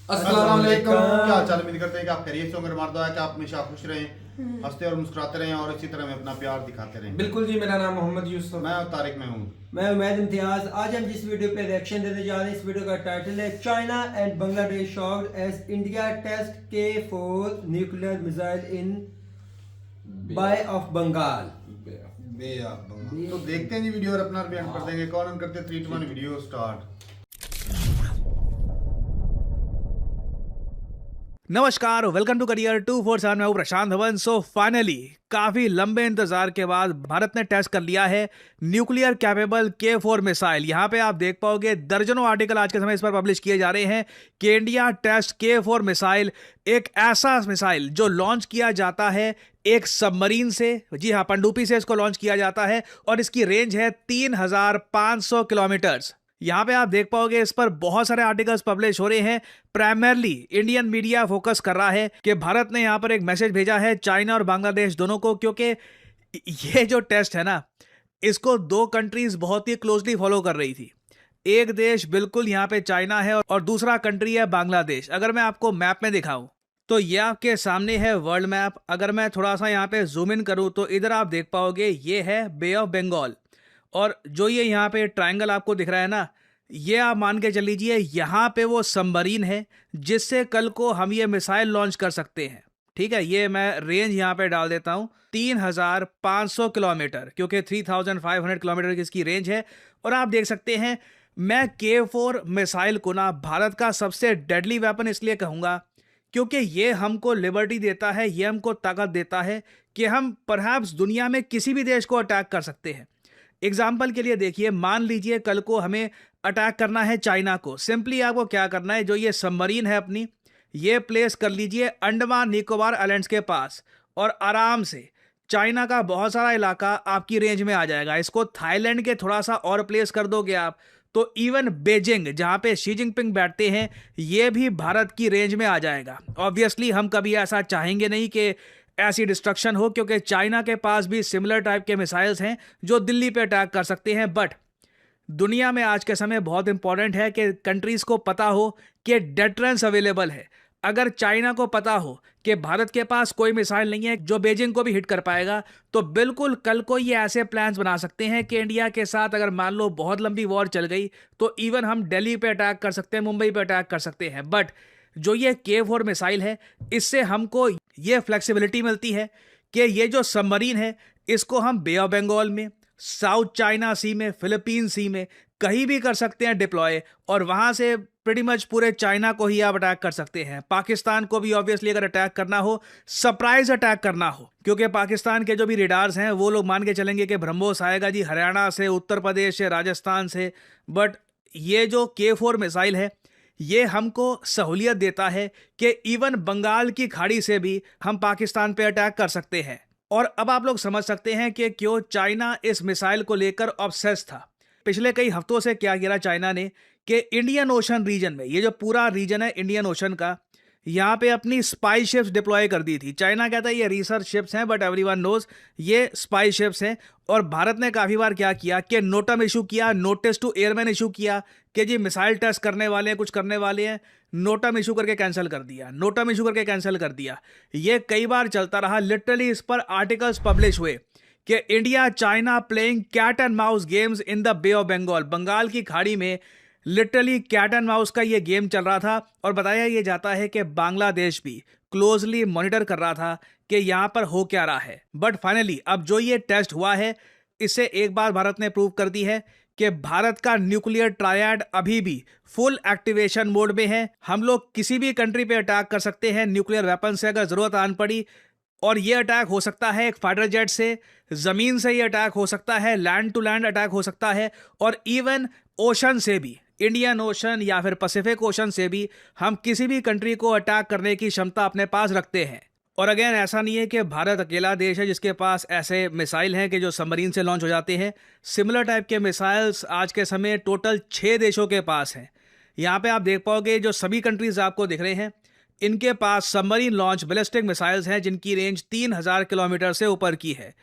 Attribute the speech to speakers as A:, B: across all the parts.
A: अस्सलाम वालेकुम। क्या हाल चाल? उम्मीद करते हैं कि आप खैरियत से होंगे। हमारा दुआ है कि आप हमेशा खुश रहें, हंसते और मुस्कुराते रहें और इसी तरह में अपना प्यार दिखाते रहें।
B: बिल्कुल जी, मेरा नाम मोहम्मद यूसुफ।
A: मैं तारिक में हूँ।
C: मैं उमैद इम्तियाज। आज हम जिस वीडियो पे रिएक्शन देने जा रहे हैं, इस वीडियो का टाइटल है China and Bangladesh shocked as India test K4 nuclear missile in bay of Bengal.
A: तो देखते हैं जी वीडियो और अपना रिएक्ट कर देंगे। कौन ऑन करते? 3 2 1 वीडियो स्टार्ट।
D: नमस्कार, वेलकम टू करियर 247। मैं हूं प्रशांत धवन। सो फाइनली काफी लंबे इंतजार के बाद भारत ने टेस्ट कर लिया है न्यूक्लियर कैपेबल K4 मिसाइल। यहां पे आप देख पाओगे दर्जनों आर्टिकल आज के समय इस पर पब्लिश किए जा रहे हैं कि इंडिया टेस्ट K4 मिसाइल, एक ऐसा मिसाइल जो लॉन्च किया जाता है एक सबमरीन से। जी हाँ, पनडुब्बी से इसको लॉन्च किया जाता है और इसकी रेंज है 3500 किलोमीटर। यहां पे आप देख पाओगे इस पर बहुत सारे आर्टिकल्स पब्लिश हो रहे हैं। प्राइमरली इंडियन मीडिया फोकस कर रहा है कि भारत ने यहां पर एक मैसेज भेजा है चाइना और बांग्लादेश दोनों को, क्योंकि ये जो टेस्ट है ना, इसको दो कंट्रीज बहुत ही क्लोजली फॉलो कर रही थी। एक देश बिल्कुल यहां पे चाइना है और दूसरा कंट्री है बांग्लादेश। अगर मैं आपको मैप में दिखाऊं तो ये आपके सामने है वर्ल्ड मैप। अगर मैं थोड़ा सा यहाँ पे जूम इन करूं तो इधर आप देख पाओगे ये है बे ऑफ बंगाल, और जो ये यहाँ पे ट्रायंगल आपको दिख रहा है ना, ये आप मान के चल लीजिए यहाँ पे वो सबमरीन है जिससे कल को हम ये मिसाइल लॉन्च कर सकते हैं। ठीक है, ये मैं रेंज यहाँ पे डाल देता हूँ 3500 किलोमीटर, क्योंकि 3500 किलोमीटर की इसकी रेंज है। और आप देख सकते हैं, मैं K4 मिसाइल को ना भारत का सबसे डेडली वेपन इसलिए कहूँगा क्योंकि ये हमको लिबर्टी देता है, ये हमको ताकत देता है कि हम परहैप्स दुनिया में किसी भी देश को अटैक कर सकते हैं। एग्जाम्पल के लिए देखिए, मान लीजिए कल को हमें अटैक करना है चाइना को। सिंपली आपको क्या करना है, जो ये सबमरीन है अपनी, ये प्लेस कर लीजिए अंडमान निकोबार आइलैंड्स के पास और आराम से चाइना का बहुत सारा इलाका आपकी रेंज में आ जाएगा। इसको थाईलैंड के थोड़ा सा और प्लेस कर दोगे आप तो इवन बेजिंग, जहां पे शी जिनपिंग बैठते हैं, ये भी भारत की रेंज में आ जाएगा। ऑब्वियसली हम कभी ऐसा चाहेंगे नहीं कि ऐसी डिस्ट्रक्शन हो, क्योंकि चाइना के पास भी सिमिलर टाइप के मिसाइल्स हैं जो दिल्ली पे अटैक कर सकते हैं। बट दुनिया में आज के समय बहुत इंपॉर्टेंट है कि कंट्रीज को पता हो कि डेटरेंस अवेलेबल है। अगर चाइना को पता हो कि भारत के पास कोई मिसाइल नहीं है जो बीजिंग को भी हिट कर पाएगा, तो बिल्कुल कल को ये ऐसे प्लान्स बना सकते हैं कि इंडिया के साथ अगर मान लो बहुत लंबी वॉर चल गई तो इवन हम दिल्ली पे अटैक कर सकते हैं, मुंबई पे अटैक कर सकते हैं। बट जो ये K4 मिसाइल है, इससे हमको ये फ्लेक्सिबिलिटी मिलती है कि ये जो सबमरीन है इसको हम बे ऑफ बंगाल में, साउथ चाइना सी में, फिलीपीन सी में कहीं भी कर सकते हैं डिप्लॉय, और वहां से प्रीटी मच पूरे चाइना को ही आप अटैक कर सकते हैं। पाकिस्तान को भी ऑब्वियसली अगर अटैक करना हो, सरप्राइज अटैक करना हो, क्योंकि पाकिस्तान के जो भी रेडार्स हैं वो लोग मान के चलेंगे कि ब्रह्मोस आएगा जी हरियाणा से, उत्तर प्रदेश से, राजस्थान से। बट ये जो K4 मिसाइल है ये हमको सहूलियत देता है कि इवन बंगाल की खाड़ी से भी हम पाकिस्तान पे अटैक कर सकते हैं। और अब आप लोग समझ सकते हैं कि क्यों चाइना इस मिसाइल को लेकर ऑब्सेस था। पिछले कई हफ्तों से क्या किया चाइना ने कि इंडियन ओशन रीजन में, ये जो पूरा रीजन है इंडियन ओशन का, यहाँ पे अपनी स्पाई शिप्स डिप्लॉय कर दी थी। चाइना कहता है ये रिसर्च शिप्स हैं, बट एवरीवन नोज ये स्पाई शिप्स हैं। और भारत ने काफ़ी बार क्या किया कि नोटम इशू किया, नोटिस टू एयरमैन इशू किया कि जी मिसाइल टेस्ट करने वाले हैं, कुछ करने वाले हैं, नोटम इशू करके कैंसिल कर दिया, नोटम इशू करके कैंसिल कर दिया। ये कई बार चलता रहा। लिटरली इस पर आर्टिकल्स पब्लिश हुए कि India China playing cat and mouse games in the bay of Bengal. Bengal की खाड़ी में लिटरली कैट एंड माउस का ये गेम चल रहा था। और बताया ये जाता है कि बांग्लादेश भी क्लोजली मॉनिटर कर रहा था कि यहां पर हो क्या रहा है। बट फाइनली अब जो ये टेस्ट हुआ है, इससे एक बार भारत ने प्रूव कर दी है कि भारत का न्यूक्लियर ट्रायड अभी भी फुल एक्टिवेशन मोड में है। हम लोग किसी भी कंट्री पे अटैक कर सकते हैं न्यूक्लियर वेपन से अगर जरूरत आन पड़ी। और ये अटैक हो सकता है एक फाइटर जेट से, जमीन से ये अटैक हो सकता है, लैंड टू लैंड अटैक हो सकता है, और इवन ओशन से भी, इंडियन ओशन या फिर पैसिफिक ओशन से भी हम किसी भी कंट्री को अटैक करने की क्षमता अपने पास रखते हैं। और अगेन ऐसा नहीं है कि भारत अकेला देश है जिसके पास ऐसे मिसाइल हैं कि जो सबमरीन से लॉन्च हो जाते हैं। सिमिलर टाइप के मिसाइल्स आज के समय टोटल 6 देशों के पास हैं। यहाँ पे आप देख पाओगे जो सभी कंट्रीज आपको दिख रहे हैं, इनके पास सबमरीन लॉन्च बैलिस्टिक मिसाइल्स हैं जिनकी रेंज 3000 किलोमीटर से ऊपर की है।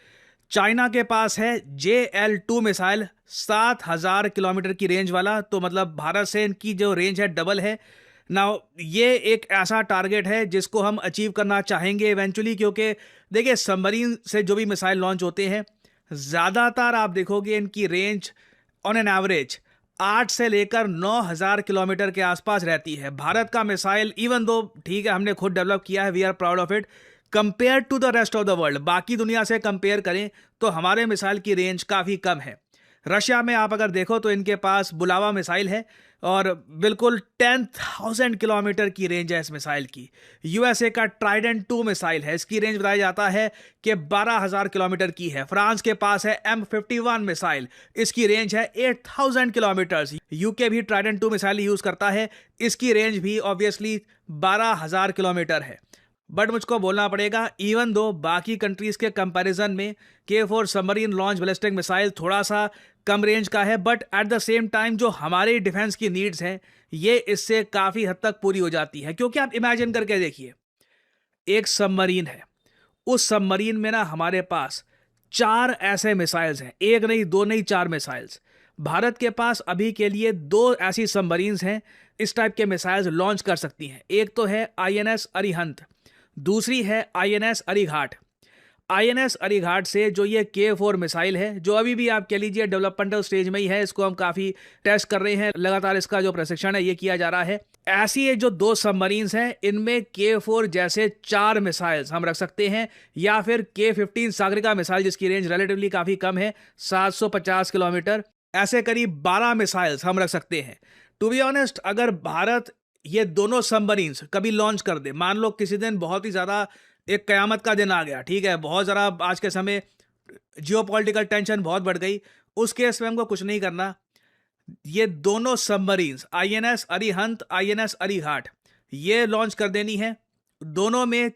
D: चाइना के पास है JL-2 मिसाइल 7000 किलोमीटर की रेंज वाला, तो मतलब भारत से इनकी जो रेंज है डबल है। नाउ ये एक ऐसा टारगेट है जिसको हम अचीव करना चाहेंगे इवेंचुअली, क्योंकि देखिए सबमरीन से जो भी मिसाइल लॉन्च होते हैं ज़्यादातर आप देखोगे इनकी रेंज ऑन एन एवरेज 8 से लेकर 9,000 किलोमीटर के आसपास रहती है। भारत का मिसाइल इवन दो ठीक है हमने खुद डेवलप किया है, we are proud of it, compare to the rest of the world, बाकी दुनिया से कंपेयर करें तो हमारे मिसाइल की रेंज काफ़ी कम है। रशिया में आप अगर देखो तो इनके पास बुलावा मिसाइल है और बिल्कुल 10,000 किलोमीटर की रेंज है इस मिसाइल की। यूएसए का ट्राइडेंट 2 मिसाइल है, इसकी रेंज बताया जाता है कि 12,000 किलोमीटर की है। फ्रांस के पास है M51 मिसाइल, इसकी रेंज है 8,000 किलोमीटर। यूके भी ट्राइडेंट 2 मिसाइल यूज करता है, इसकी रेंज भी ऑब्वियसली 12,000 किलोमीटर है। बट मुझको बोलना पड़ेगा इवन दो बाकी कंट्रीज के कंपैरिजन में K4 submarine launch ballistic missile थोड़ा सा कम रेंज का है, but at the same time जो हमारे डिफेंस की नीड्स हैं ये इससे काफ़ी हद तक पूरी हो जाती है। क्योंकि आप इमेजिन करके देखिए, एक सबमरीन है, उस सबमरीन में ना हमारे पास 4 ऐसे मिसाइल्स हैं, 1 नहीं 2 नहीं 4 मिसाइल्स। भारत के पास अभी के लिए 2 ऐसी सबमरीन्स हैं इस टाइप के मिसाइल्स लॉन्च कर सकती हैं। एक तो है INS अरिहंत, दूसरी है INS अरिघाट। INS अरिघाट से जो ये K4 मिसाइल है, जो अभी भी आप कह लीजिए डेवलपमेंटल स्टेज में ही है, इसको हम काफ़ी टेस्ट कर रहे हैं, लगातार इसका जो प्रशिक्षण है ये किया जा रहा है। ऐसी ये जो 2 सबमरीन्स हैं इनमें K4 जैसे 4 मिसाइल्स हम रख सकते हैं, या फिर K15 सागरिका मिसाइल जिसकी रेंज रिलेटिवली काफ़ी कम है 750 किलोमीटर, ऐसे करीब 12 मिसाइल्स हम रख सकते हैं। टू बी ऑनेस्ट, अगर भारत ये दोनों सबमरीन्स कभी लॉन्च कर दे, मान लो किसी दिन बहुत ही ज़्यादा एक कयामत का दिन आ गया, ठीक है, बहुत ज़रा आज के समय जियोपॉलिटिकल टेंशन बहुत बढ़ गई, उस केस में हमको कुछ नहीं करना, ये दोनों submarines INS Arihant INS Arighat ये लॉन्च कर देनी है। दोनों में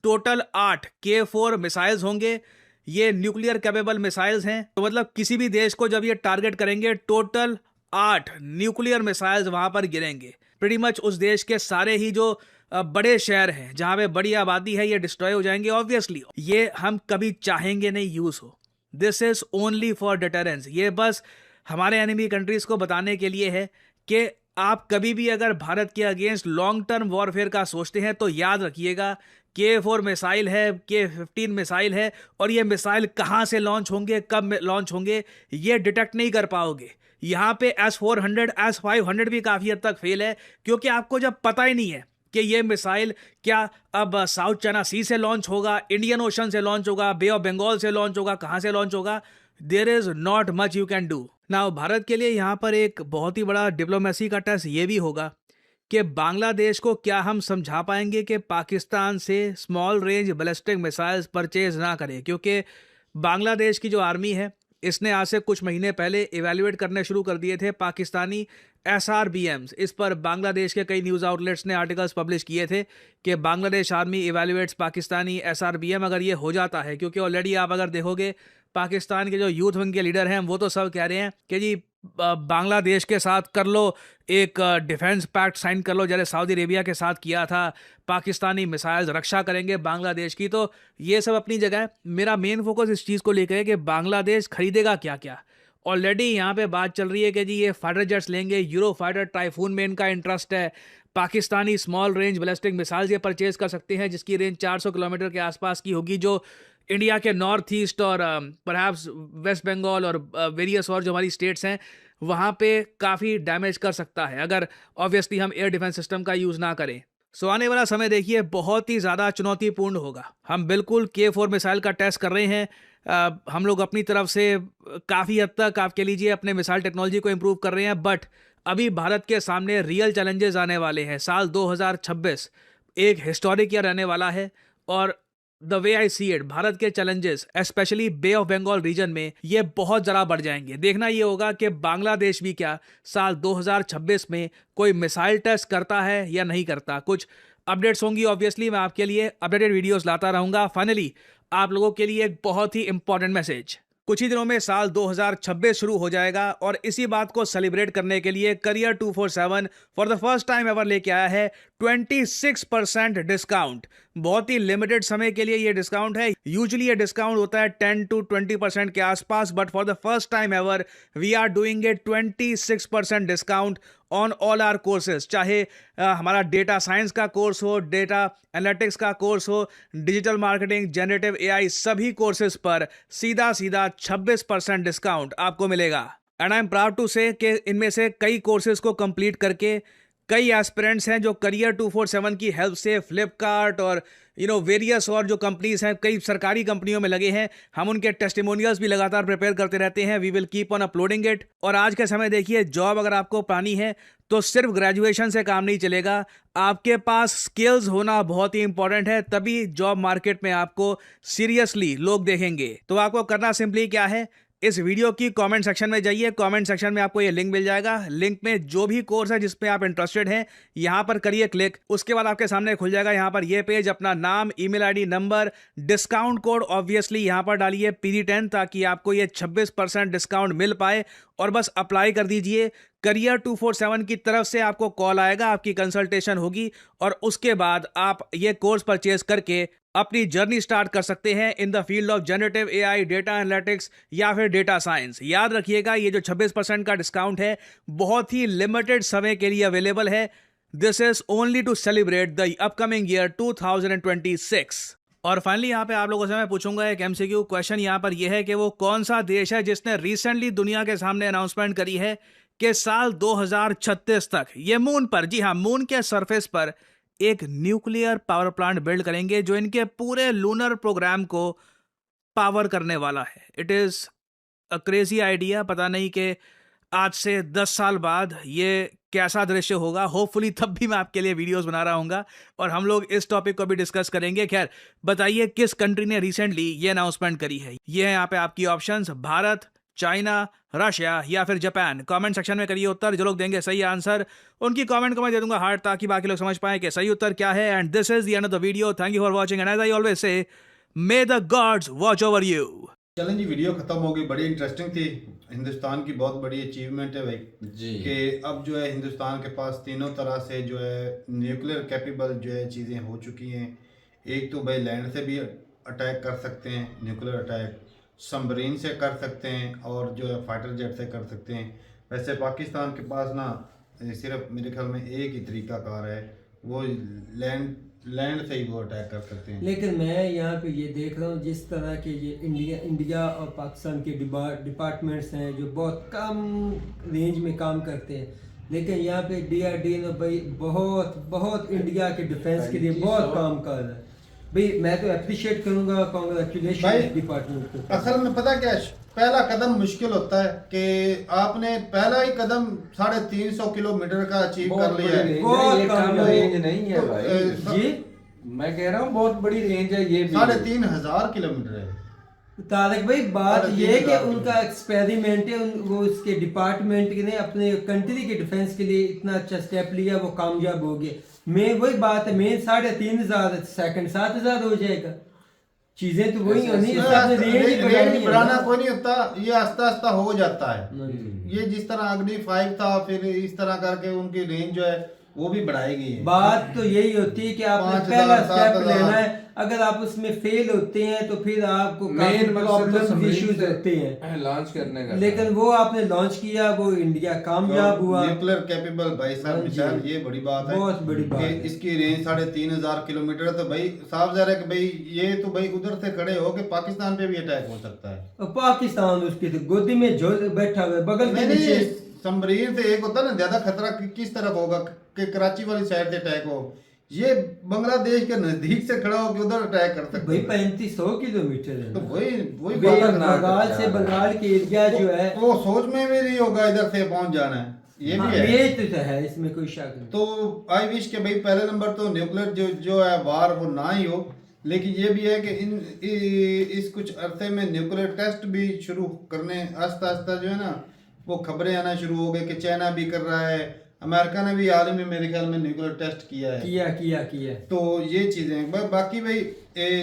D: टोटल 8 K4 मिसाइल्स होंगे, ये न्यूक्लियर कैपेबल मिसाइल्स हैं, तो मतलब किसी भी देश को जब ये टारगेट करेंगे टोटल 8 न्यूक्लियर मिसाइल्स वहां पर गिरेंगे। प्रीटी मच उस देश के सारे ही जो बड़े शहर हैं जहां पे बड़ी आबादी है ये डिस्ट्रॉय हो जाएंगे। ऑब्वियसली ये हम कभी चाहेंगे नहीं यूज हो, this is only for deterrence. ये बस हमारे एनिमी कंट्रीज को बताने के लिए है कि आप कभी भी अगर भारत के अगेंस्ट लॉन्ग टर्म वॉरफेयर का सोचते हैं तो याद रखिएगा K4 मिसाइल है, K15 मिसाइल है, और ये मिसाइल कहाँ से लॉन्च होंगे, कब लॉन्च होंगे, ये डिटेक्ट नहीं कर पाओगे। यहाँ पे S-400 S-500 भी काफ़ी हद तक फेल है, क्योंकि आपको जब पता ही नहीं है कि ये मिसाइल क्या अब साउथ चाइना सी से लॉन्च होगा, इंडियन ओशन से लॉन्च होगा, बे ऑफ बंगाल से लॉन्च होगा, कहाँ से लॉन्च होगा, there is not much you can do. Now Bharat के लिए यहाँ पर एक बहुत ही बड़ा डिप्लोमेसी का टेस्ट ये भी होगा कि बांग्लादेश को क्या हम समझा पाएंगे कि पाकिस्तान से small range ballistic missiles purchase ना करे। क्योंकि बांग्लादेश की जो आर्मी है इसने आज से कुछ महीने पहले इवेल्युएट करने शुरू कर दिए थे पाकिस्तानी SRBMs। इस पर बांग्लादेश के कई न्यूज़ आउटलेट्स ने आर्टिकल्स पब्लिश किए थे कि Bangladesh army evaluates Pakistani SRBM। अगर ये हो जाता है, क्योंकि ऑलरेडी आप अगर देखोगे पाकिस्तान के जो यूथ विंग के लीडर हैं वो तो सब कह रहे हैं कि जी बांग्लादेश के साथ कर लो एक डिफेंस पैक्ट साइन कर लो, जैसे सऊदी अरेबिया के साथ किया था, पाकिस्तानी मिसाइल्स रक्षा करेंगे बांग्लादेश की। तो ये सब अपनी जगह है, मेरा मेन फोकस इस चीज़ को लेकर है कि बांग्लादेश खरीदेगा क्या क्या। ऑलरेडी यहाँ पे बात चल रही है कि जी ये फाइटर जेट्स लेंगे, यूरो फाइटर टाइफून में इनका इंटरेस्ट है, Pakistani small range ballistic missiles ये परचेज कर सकते हैं जिसकी रेंज 400 किलोमीटर के आसपास की होगी, जो इंडिया के नॉर्थ ईस्ट और परहैप्स वेस्ट बंगाल और वेरियस और जो हमारी स्टेट्स हैं वहाँ पे काफ़ी डैमेज कर सकता है अगर ऑब्वियसली हम एयर डिफेंस सिस्टम का यूज़ ना करें। सो आने वाला समय देखिए बहुत ही ज़्यादा चुनौतीपूर्ण होगा। हम बिल्कुल K4 मिसाइल का टेस्ट कर रहे हैं, हम लोग अपनी तरफ से काफ़ी हद तक आप कह लीजिए अपने मिसाइल टेक्नोलॉजी को इम्प्रूव कर रहे हैं, बट अभी भारत के सामने रियल चैलेंजेस आने वाले हैं। साल 2026 एक हिस्टोरिक ईयर रहने वाला है और the way I see it भारत के challenges specially bay of Bengal region में ये बहुत ज़रा बढ़ जाएंगे। देखना ये होगा कि बांग्लादेश भी क्या साल 2026 में कोई मिसाइल टेस्ट करता है या नहीं करता। कुछ अपडेट्स होंगी, ऑब्वियसली मैं आपके लिए अपडेटेड वीडियोस लाता रहूँगा। फाइनली आप लोगों के लिए एक बहुत ही इंपॉर्टेंट मैसेज, कुछ ही दिनों में साल 2026 शुरू हो जाएगा और इसी बात को सेलिब्रेट करने के लिए career 247 for the first time ever लेके आया है 26% डिस्काउंट बहुत ही लिमिटेड समय के लिए ये डिस्काउंट है। यूजुअली ये डिस्काउंट होता है 10 to 20% के आसपास, but for the first time ever we are doing a 26% discount on all our courses. चाहे हमारा डेटा साइंस का कोर्स हो, डेटा एनालिटिक्स का कोर्स हो, डिजिटल मार्केटिंग, जनरेटिव एआई, सभी कोर्सेज पर सीधा 26% डिस्काउंट आपको मिलेगा। And I am proud to say कि इनमें से कई कोर्सेज को कंप्लीट करके कई एस्पिरेंट्स हैं जो करियर 247 की हेल्प से फ्लिपकार्ट और वेरियस और जो कंपनीज हैं, कई सरकारी कंपनियों में लगे हैं। हम उनके टेस्टिमोनियल्स भी लगातार प्रिपेयर करते रहते हैं। We will keep on uploading it. और आज के समय देखिए, जॉब अगर आपको पानी है तो सिर्फ ग्रेजुएशन से काम नहीं चलेगा, आपके पास स्किल्स होना बहुत ही इंपॉर्टेंट है, तभी जॉब मार्केट में आपको सीरियसली लोग देखेंगे। तो आपको करना सिंपली क्या है, इस वीडियो की कमेंट सेक्शन में जाइए। कमेंट सेक्शन में आपको ये लिंक मिल जाएगा। लिंक में जो भी कोर्स है जिस पे आप इंटरेस्टेड हैं, यहाँ पर करिए क्लिक। उसके बाद आपके सामने खुल जाएगा यहाँ पर ये पेज। अपना नाम, email ID, number, discount code obviously यहाँ पर डालिए PD10, ताकि आपको ये 26% डिस्काउंट मिल पाए। और बस अप्लाई कर दीजिए। करियर 247 की तरफ से आपको कॉल आएगा, आपकी कंसल्टेशन होगी और उसके बाद आप ये कोर्स परचेज करके अपनी जर्नी स्टार्ट कर सकते हैं in the field of generative AI, data analytics या फिर डेटा साइंस। याद रखिएगा, ये जो 26% का डिस्काउंट है बहुत ही लिमिटेड समय के लिए अवेलेबल है। This is only to celebrate the upcoming year 2026। और फाइनली यहाँ पे आप लोगों से मैं पूछूंगा एक MCQ क्वेश्चन। यहाँ पर यह है कि वो कौन सा देश है जिसने रिसेंटली दुनिया के सामने अनाउंसमेंट करी है कि साल 2036 तक ये मून पर, जी हाँ, मून के सरफेस पर एक न्यूक्लियर पावर प्लांट बिल्ड करेंगे जो इनके पूरे लूनर प्रोग्राम को पावर करने वाला है। It is a crazy idea. पता नहीं कि आज से 10 साल बाद ये कैसा दृश्य होगा। होपफुली तब भी मैं आपके लिए वीडियोस बना रहा हूँगा और हम लोग इस टॉपिक को भी डिस्कस करेंगे। खैर, बताइए किस कंट्री ने रिसेंटली ये अनाउंसमेंट करी है। ये है यहाँ पे आपकी ऑप्शंस, भारत, चाइना, रशिया या फिर जापान। कमेंट सेक्शन में करिए उत्तर। जो लोग देंगे सही आंसर, उनकी कमेंट को मैं दे दूंगा हार्ट, ताकि बाकी लोग समझ पाएं कि सही उत्तर क्या है। And this is the end of the video. Thank you for watching and as I always say, may the gods watch over you.
A: चलें जी, वीडियो खत्म हो गई। बड़ी इंटरेस्टिंग थी। हिंदुस्तान की बहुत बड़ी अचीवमेंट है भाई
B: जी
A: कि अब जो है हिंदुस्तान के पास तीनों तरह से जो है न्यूक्लियर कैपेबल जो है चीज़ें हो चुकी हैं। एक तो भाई लैंड से भी अटैक कर सकते हैं, न्यूक्लियर अटैक सबमरीन से कर सकते हैं और जो है फाइटर जेट से कर सकते हैं। वैसे पाकिस्तान के पास ना सिर्फ मेरे ख्याल में एक ही तरीका कार है, वो लैंड से ही वो अटैक कर सकते हैं।
C: लेकिन मैं यहाँ पे ये देख रहा हूँ जिस तरह के ये इंडिया और पाकिस्तान के डिपार्टमेंट्स हैं जो बहुत कम रेंज में काम करते हैं, लेकिन यहाँ पे DRDO ने भाई बहुत इंडिया के डिफेंस के लिए बहुत काम कर रहा है। भाई मैं तो अप्रिशिएट करूँगा, कांग्रेचुलेशन डिपार्टमेंट को।
A: असल में पता क्या है, पहला कदम मुश्किल होता है कि आपने पहला ही कदम 350 किलोमीटर का अचीव कर लिया है।
B: ये कम रेंज नहीं है भाई
C: जी,
B: मैं कह रहा हूँ बहुत बड़ी रेंज है ये भी।
A: 3500 किलोमीटर है।
C: तारक भाई, बात ये है कि उनका एक्सपेरिमेंट है, वो उसके डिपार्टमेंट ने अपने कंट्री के डिफेंस के लिए इतना अच्छा स्टेप लिया, वो कामयाब हो गए। मैं वही बात है, मेन 3500 सेकंड 7000 हो जाएगा। चीजें तो वही होनी है,
A: रेंज बढ़ाना कोई नहीं होता, ये आस्ता आस्ता हो जाता है। ये जिस तरह अग्नि 5 था, फिर इस तरह करके उनकी रेंज जो है वो भी बढ़ाई गई है।
C: बात तो यही होती है कि आपने पहला स्टेप लेना है, अगर आप उसमें फेल होते हैं तो फिर आपको
B: मेन
C: प्रॉब्लम इश्यूज होते हैं
B: लॉन्च करने का।
C: लेकिन वो आपने लॉन्च किया, वो इंडिया कामयाब हुआ।
A: न्यूक्लियर कैपेबल भाई साहब मिसाइल, ये बड़ी बात है,
C: बहुत बड़ी बात है।
A: इसकी रेंज 3500 किलोमीटर है। तो भाई साफ जा रहा है कि भाई ये तो भाई उधर से खड़े हो के पाकिस्तान पे भी अटैक हो सकता है।
C: और पाकिस्तान उसकी तो गोदी में झोल बैठा हुआ है, बगल के नीचे।
A: सबमरीन से एक होता है ना ज्यादा खतरा किस तरफ होगा कि कराची वाली साइड से अटैक हो, ये बांग्लादेश के नजदीक से खड़ा होकर उधर अटैक कर सकते
C: भाई 3500 किलोमीटर है।
A: तो वही
C: बंगाल से बंगाल के एरिया जो है
A: वो सोच में भी नहीं होगा इधर से पहुंच जाना है। ये भी है,
C: ये तो है, इसमें कोई शक नहीं।
A: तो आई विश के भाई पहले नंबर तो न्यूक्लियर जो है वार वो ना ही हो, लेकिन ये भी है कि इस कुछ अरसे में न्यूक्लियर टेस्ट भी शुरू करने आस्ता आस्ता जो है ना वो खबरें आना शुरू हो गई कि चाइना भी कर रहा है, अमेरिका ने भी हाल ही में मेरे ख्याल में न्यूक्लियर टेस्ट किया है। किया। तो ये चीज़ें बाकी भाई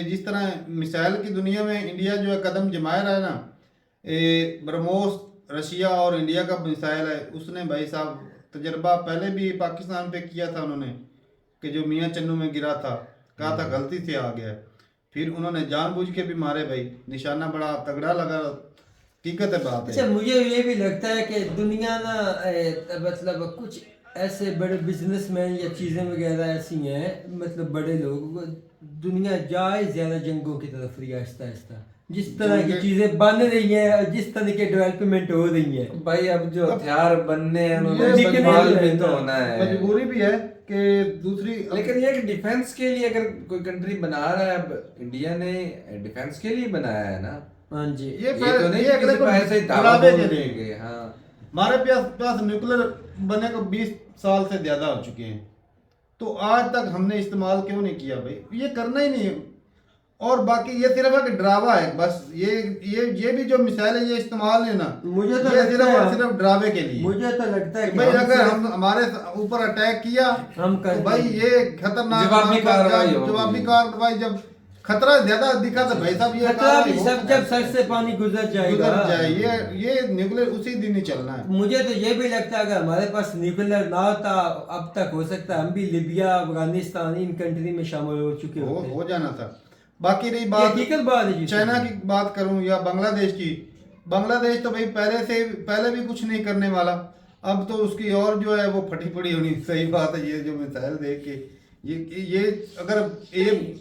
A: जिस तरह मिसाइल की दुनिया में इंडिया जो है कदम जमाया रहा है ना, ब्रह्मोस रशिया और इंडिया का मिसाइल है, उसने भाई साहब तजर्बा पहले भी पाकिस्तान पे किया था उन्होंने कि जो मियाँ चन्नू में गिरा था, कहा था गलती से आ गया, फिर उन्होंने जानबूझ के भी मारे भाई, निशाना बड़ा तगड़ा लगा। हकीकत है बात
C: अच्छा
A: है।
C: मुझे ये भी लगता है कि दुनिया ना मतलब कुछ ऐसे बड़े बिजनेसमैन या चीज़ें वगैरह ऐसी हैं, मतलब बड़े लोग, दुनिया जाए ज़्यादा जंगों की तरफ रही है आहिस्ता आहिस्ता, जिस तरह की चीज़ें बन रही हैं, जिस तरह की डेवलपमेंट हो रही हैं।
B: भाई अब जो हथियार बनने हैं
A: ये
B: उन्होंने
C: बिकने
B: इस्तेमाल
C: हैं
B: भी तो
C: ना।
B: होना है।
A: मजबूरी भी है कि दूसरी
B: लेकिन ये डिफेंस के लिए अगर कोई कंट्री बना रहा है, अब इंडिया ने डिफेंस के लिए बनाया है ना,
C: हाँ जी।
B: ये तो नहीं
A: ये अगले
B: किसी
A: को
B: पैसे ही दावा
A: बढ़ावे
B: बोल
A: के लिए।
B: देंगे। हाँ
A: हमारे पास न्यूक्लियर बने को 20 साल से ज्यादा हो चुके हैं, तो आज तक हमने इस्तेमाल क्यों नहीं किया भाई? ये करना ही नहीं है। और बाकी ये सिर्फ एक ड्रावा है बस। ये भी जो मिसाइल है ये इस्तेमाल नहीं ना,
C: मुझे तो
A: ये
C: लगता
A: सिर्फ
C: है
A: और सिर्फ ड्रावे के लिए।
C: मुझे तो लगता है
A: कि
C: कि
A: भाई अगर
C: सिर्फ-
A: हम हमारे ऊपर अटैक किया
C: हम कर
A: तो भाई ये खतरनाक
B: जवाबी कार्रवाई होगी।
A: जवाबी कार्रवाई, जब खतरा ज्यादा दिखा तो भाई साहब ये
C: खतरा
A: कार्रवाई
C: भी
A: हो-
C: सब जब सर से पानी गुजर जाएगा।
A: गुजर जाए। ये न्यूक्लियर उसी दिन ही चलना है।
C: मुझे तो ये भी लगता है अगर हमारे पास न्यूक्लियर ना होता, अब तक हो सकता है हम भी लिबिया, अफगानिस्तान, इन कंट्री में शामिल हो चुके होते।
A: हो जाना था। बाकी रही
C: ये
A: बात
C: हकीकत बात है जी।
A: चाइना की बात करूं या बांग्लादेश की, बांग्लादेश तो भाई पहले भी कुछ नहीं करने वाला, अब तो उसकी और जो है वो फटी पड़ी होनी। सही बात है। ये जो मिसाइल देख के ये अगर ये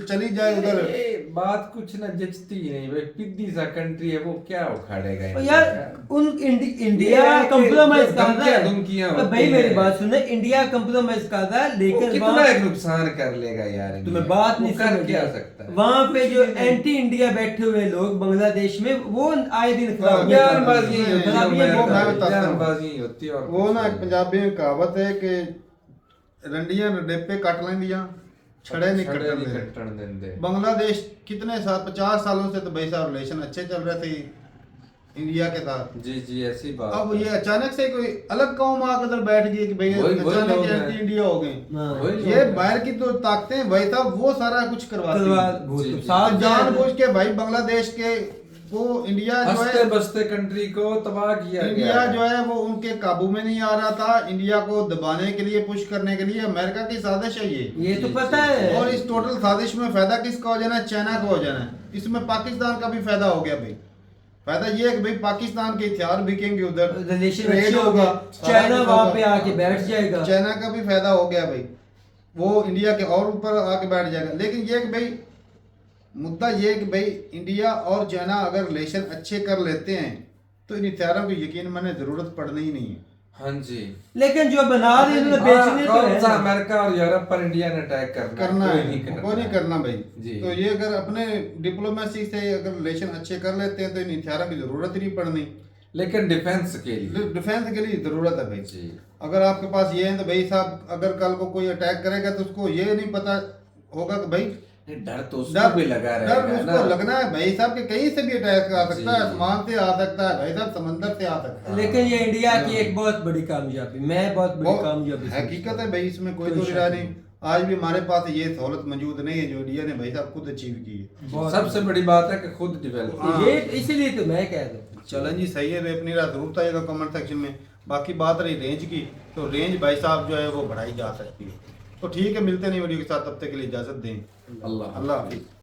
A: चली जाए उधर,
B: ये बात कुछ ना जचती ही नहीं भाई। पिद्दी सा कंट्री है वो, क्या उखाड़ेगा
C: और
B: इंडिया
C: यार
B: का?
C: उन इंडिया
B: ये है कि
C: कंप्रोमाइज
B: जो
C: कर रहा है।
B: धमकियां
C: तो
B: होती
C: भाई मेरी
B: हैं।
C: बात सुने, इंडिया कंप्रोमाइज कर रहा है,
B: वो
C: लेकिन
B: कितना
C: वहाँ
B: एक नुकसान कर लेगा यार
C: तुम्हें
B: इंडिया?
C: बात
B: वो
C: नहीं
B: कर
C: समझ
B: क्या
C: आई।
B: सकता है?
C: वहाँ पे जो एंटी इंडिया बैठे हुए लोग बांग्लादेश में, वो आए दिन खराबियां कर रहे
B: बयानबाजी
C: हैं।
B: ही होती है,
C: खराबियां
A: वो
C: कर
A: मैं
C: रहे हैं।
A: बताता हूँ।
B: बयानबाजी ही होती है और
A: वो
B: कुछ
A: ना एक
B: नहीं।
A: पंजाबी में कहावत है कि रंडियां रडेपे कट लेंदियां, छड़े नहीं
B: छड़े
A: कटन
B: नहीं
A: देंदे।
B: कटन देंदे।
A: बांग्लादेश कितने साल, 50 सालों से तो भाई साहब रिलेशन अच्छे चल रहे थे इंडिया के साथ।
B: जी ऐसी बात
A: अब
B: है।
A: ये अचानक से कोई अलग कौम आकर उधर बैठ गई कि भाई
B: वही
A: अचानक
B: लोग हैं।
A: एंटी इंडिया हो गए।
C: हाँ।
B: वही लोग
A: ये
B: हैं।
A: बाहर की तो ताकतें भाई साहब वो सारा कुछ करवाती
C: करवा-
A: हैं।
C: वो
B: जी,
C: तो
B: जी।
C: साफ
A: तो
C: जान
A: जानबूझ के भाई बांग्लादेश के वो इंडिया जो
B: हंसते
A: है
B: बसते कंट्री को तबाह किया गया
A: इंडिया
B: है।
A: जो है वो उनके काबू में नहीं आ रहा था। इंडिया को दबाने के लिए, पुश करने के लिए अमेरिका की साजिश है
C: ये तो
B: जी,
C: पता
B: जी,
C: है।
A: और इस टोटल साजिश में फायदा किसका हो जाना है? चाइना का हो जाना है। इसमें पाकिस्तान का भी फायदा हो गया भाई। फायदा ये है कि भाई पाकिस्तान के हथियार बिकेंगे उधर,
C: रिलेशन
A: ट्रेड
C: अच्छे
A: होगा,
C: होगा, चाइना वहाँ पे आके बैठ जाएगा।
A: चाइना का भी फायदा हो गया भाई, वो इंडिया के और ऊपर आके बैठ जाएगा। लेकिन ये कि भाई मुद्दा ये है कि भाई इंडिया और चाइना अगर रिलेशन अच्छे कर लेते हैं तो इन हथियारों को यकीन माने जरूरत पड़नी ही नहीं है।
B: हाँ जी।
C: लेकिन जो बना रहे हैं उन्होंने बेचने तो
B: कौन
C: है
B: सा
C: ना।
B: अमेरिका और यूरोप पर इंडिया ने अटैक
A: करना
B: कोई
A: है,
B: नहीं
A: कोई नहीं करना भाई।
B: जी।
A: तो ये अगर अपने डिप्लोमेसी से अगर रिलेशन अच्छे कर लेते हैं तो इन हथियारों की जरूरत ही नहीं पड़नी।
B: लेकिन डिफेंस के लिए
A: डिफेंस के लिए जरूरत है भाई।
B: जी।
A: अगर आपके पास ये है तो भाई साहब अगर कल को कोई अटैक करेगा तो उसको ये नहीं पता होगा कि भाई
B: डर तो उसको
A: डर
B: भी लगा
A: डर
B: रहेगा
A: उसको
B: ना।
A: लगना है भाई साहब कि कहीं से भी अटैक आ सकता है,
B: जी।
A: आसमान से आ सकता है भाई साहब, समंदर से आ सकता है।
C: लेकिन ये इंडिया की एक बहुत बड़ी कामयाबी, मैं बहुत बड़ी
A: वो
C: कामयाबी समझता
A: हकीकत है भाई, इसमें कोई
C: कोई
A: तो
C: शक
A: राय
C: नहीं।
A: नहीं। आज भी हमारे पास ये सहूलत मौजूद नहीं है जो इंडिया ने भाई साहब खुद अचीव की है।
C: बहुत-
B: सबसे बड़ी बात है कि खुद डिवेलप
A: हाँ।
C: ये इसीलिए तो मैं कह रहा हूँ।
A: चलन जी सही है, अपनी राय जरूर बताइएगा कमेंट सेक्शन में। बाकी बात रही रेंज की, तो रेंज भाई साहब जो है वो बढ़ाई जा सकती है। तो ठीक है, मिलते नहीं वीडियो के साथ, तब तक के लिए इजाजत दें।
B: अल्लाह
A: अल्लाह हाफिज।